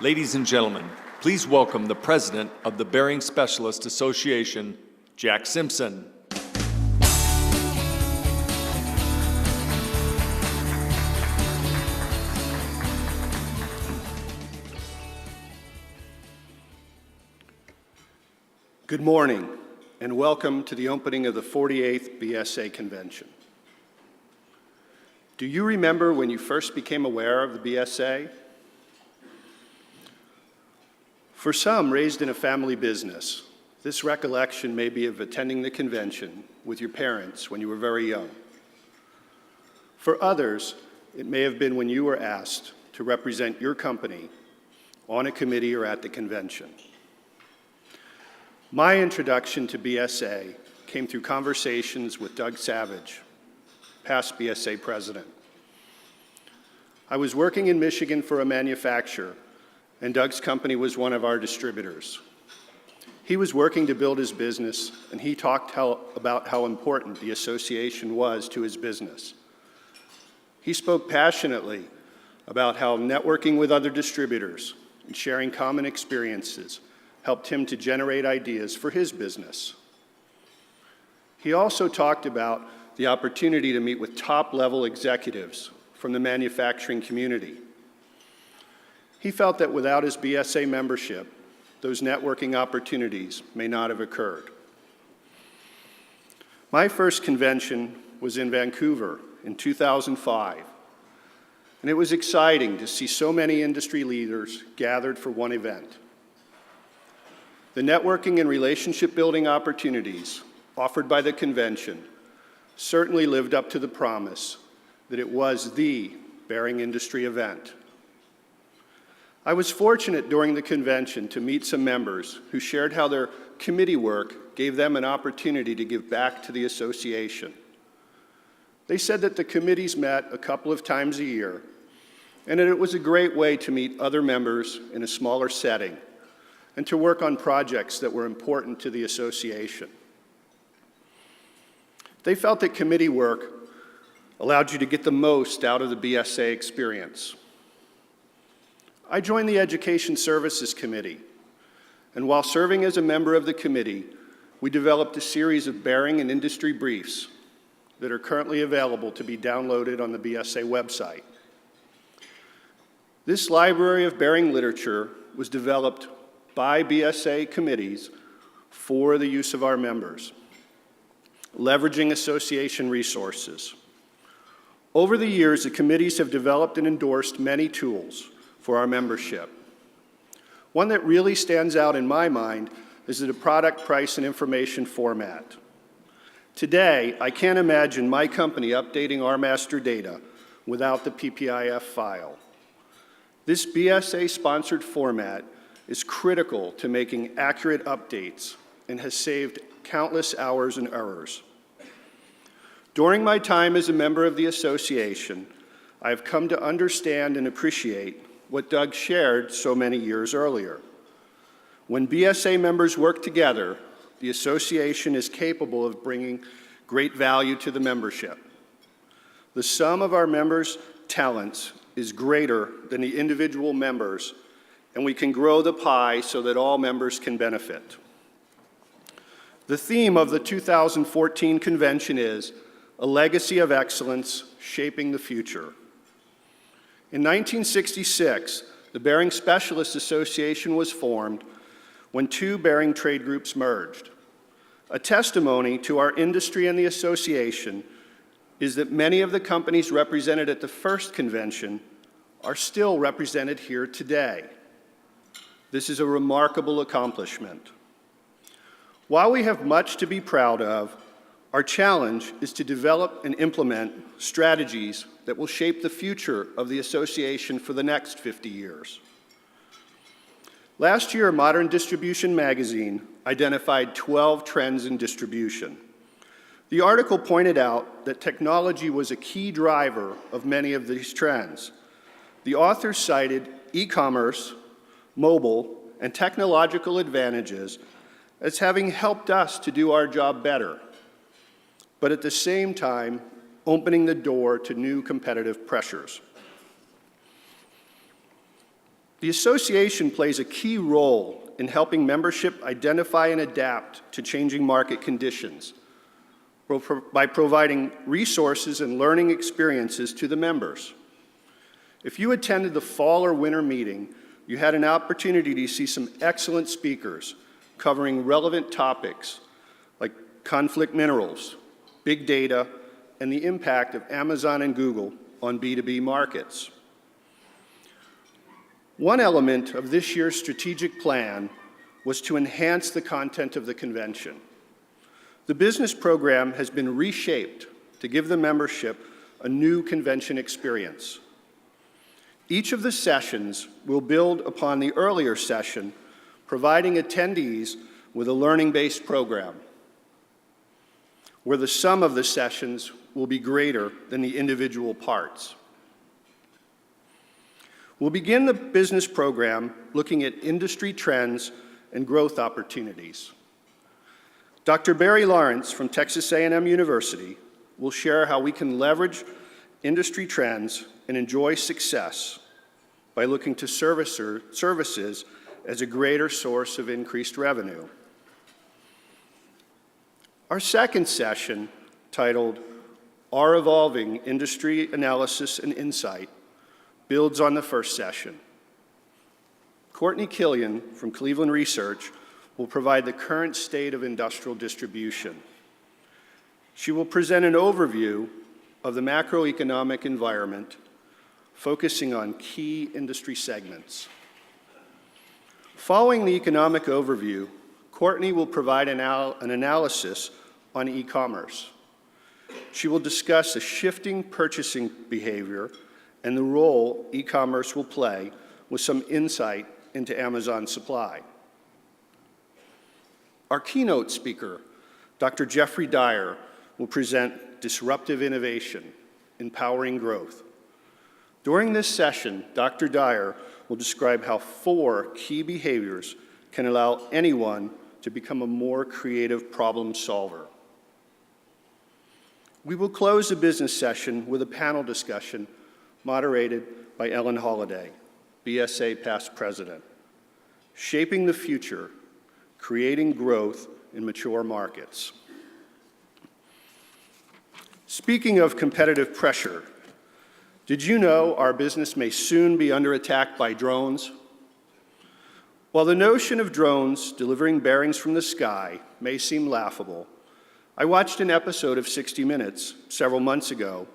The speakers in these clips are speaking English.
Ladies and gentlemen, please welcome the President of the Bearing Specialist Association, Jack Simpson. Good morning, and welcome to the opening of the 48th BSA Convention. Do you remember when you first became aware of the BSA? For some raised in a family business, this recollection may be of attending the convention with your parents when you were very young. For others, it may have been when you were asked to represent your company on a committee or at the convention. My introduction to BSA came through conversations with Doug Savage, past BSA president. I was working in Michigan for a manufacturer, and Doug's company was one of our distributors. He was working to build his business, and he talked about how important the association was to his business. He spoke passionately about how networking with other distributors and sharing common experiences helped him to generate ideas for his business. He also talked about the opportunity to meet with top-level executives from the manufacturing community. He felt that without his BSA membership, those networking opportunities may not have occurred. My first convention was in Vancouver in 2005, and it was exciting to see so many industry leaders gathered for one event. The networking and relationship building opportunities offered by the convention certainly lived up to the promise that it was the bearing industry event. I was fortunate during the convention to meet some members who shared how their committee work gave them an opportunity to give back to the association. They said that the committees met a couple of times a year, and that it was a great way to meet other members in a smaller setting and to work on projects that were important to the association. They felt that committee work allowed you to get the most out of the BSA experience. I joined the Education Services Committee, and while serving as a member of the committee, we developed a series of bearing and industry briefs that are currently available to be downloaded on the BSA website. This library of bearing literature was developed by BSA committees for the use of our members, leveraging association resources. Over the years, the committees have developed and endorsed many tools for our membership. One that really stands out in my mind is the product, price, and information format. Today, I can't imagine my company updating our master data without the PPIF file. This BSA-sponsored format is critical to making accurate updates and has saved countless hours and errors. During my time as a member of the association, I have come to understand and appreciate what Doug shared so many years earlier. When BSA members work together, the association is capable of bringing great value to the membership. The sum of our members' talents is greater than the individual members, and we can grow the pie so that all members can benefit. The theme of the 2014 convention is a legacy of excellence shaping the future. In 1966, the Bearing Specialist Association was formed when two bearing trade groups merged. A testimony to our industry and the association is that many of the companies represented at the first convention are still represented here today. This is a remarkable accomplishment. While we have much to be proud of, our challenge is to develop and implement strategies that will shape the future of the association for the next 50 years. Last year, Modern Distribution magazine identified 12 trends in distribution. The article pointed out that technology was a key driver of many of these trends. The authors cited e-commerce, mobile, and technological advantages as having helped us to do our job better, but at the same time, opening the door to new competitive pressures. The association plays a key role in helping membership identify and adapt to changing market conditions by providing resources and learning experiences to the members. If you attended the fall or winter meeting, you had an opportunity to see some excellent speakers covering relevant topics like conflict minerals, big data, and the impact of Amazon and Google on B2B markets. One element of this year's strategic plan was to enhance the content of the convention. The business program has been reshaped to give the membership a new convention experience. Each of the sessions will build upon the earlier session, providing attendees with a learning-based program, where the sum of the sessions will be greater than the individual parts. We'll begin the business program looking at industry trends and growth opportunities. Dr. Barry Lawrence from Texas A&M University will share how we can leverage industry trends and enjoy success by looking to services as a greater source of increased revenue. Our second session, titled Our Evolving Industry Analysis and Insight, builds on the first session. Courtney Killian from Cleveland Research will provide the current state of industrial distribution. She will present an overview of the macroeconomic environment, focusing on key industry segments. Following the economic overview, Courtney will provide an analysis on e-commerce. She will discuss the shifting purchasing behavior and the role e-commerce will play with some insight into Amazon supply. Our keynote speaker, Dr. Jeffrey Dyer, will present Disruptive Innovation, Empowering Growth. During this session, Dr. Dyer will describe how 4 key behaviors can allow anyone to become a more creative problem solver. We will close the business session with a panel discussion moderated by Ellen Holliday, BSA past president, Shaping the Future, Creating Growth in Mature Markets. Speaking of competitive pressure, did you know our business may soon be under attack by drones? While the notion of drones delivering bearings from the sky may seem laughable, I watched an episode of 60 Minutes several months ago,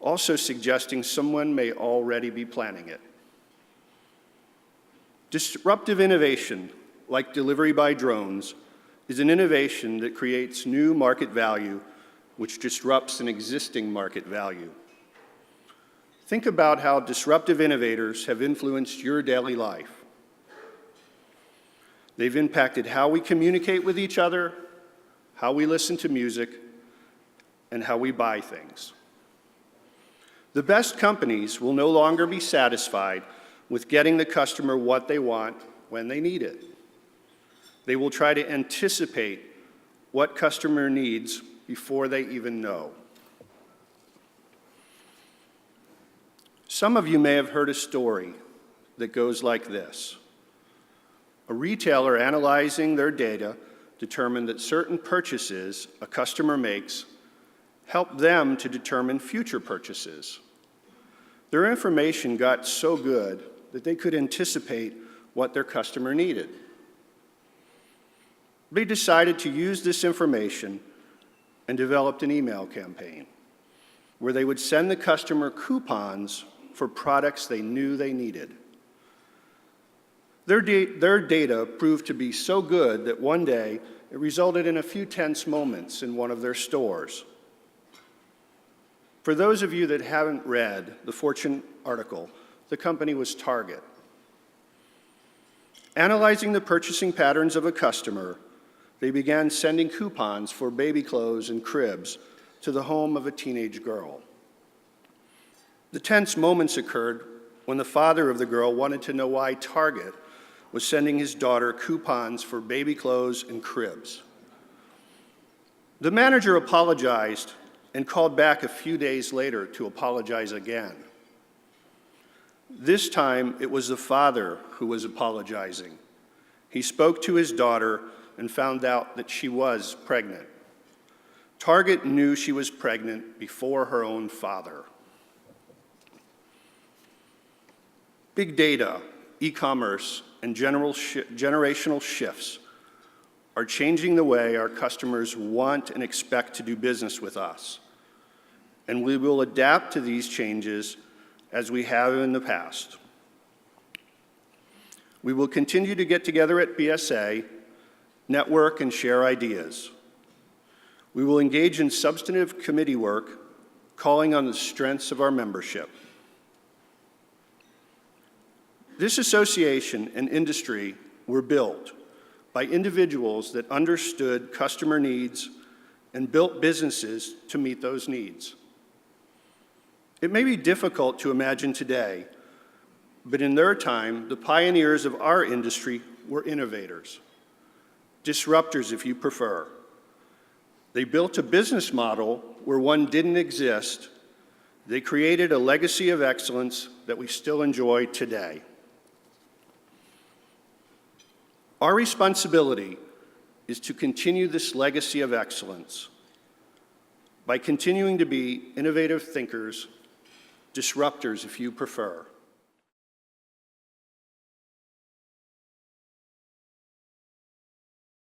also suggesting someone may already be planning it. Disruptive innovation, like delivery by drones, is an innovation that creates new market value, which disrupts an existing market value. Think about how disruptive innovators have influenced your daily life. They've impacted how we communicate with each other, how we listen to music, and how we buy things. The best companies will no longer be satisfied with getting the customer what they want when they need it. They will try to anticipate what customer needs before they even know. Some of you may have heard a story that goes like this. A retailer analyzing their data determined that certain purchases a customer makes help them to determine future purchases. Their information got so good that they could anticipate what their customer needed. They decided to use this information and developed an email campaign where they would send the customer coupons for products they knew they needed. Their data proved to be so good that one day it resulted in a few tense moments in one of their stores. For those of you that haven't read the Fortune article, the company was Target. Analyzing the purchasing patterns of a customer, they began sending coupons for baby clothes and cribs to the home of a teenage girl. The tense moments occurred when the father of the girl wanted to know why Target was sending his daughter coupons for baby clothes and cribs. The manager apologized and called back a few days later to apologize again. This time, it was the father who was apologizing. He spoke to his daughter and found out that she was pregnant. Target knew she was pregnant before her own father. Big data, e-commerce, and generational shifts are changing the way our customers want and expect to do business with us. And we will adapt to these changes as we have in the past. We will continue to get together at BSA, network, and share ideas. We will engage in substantive committee work, calling on the strengths of our membership. This association and industry were built by individuals that understood customer needs and built businesses to meet those needs. It may be difficult to imagine today, but in their time, the pioneers of our industry were innovators, disruptors if you prefer. They built a business model where one didn't exist. They created a legacy of excellence that we still enjoy today. Our responsibility is to continue this legacy of excellence by continuing to be innovative thinkers, disruptors if you prefer,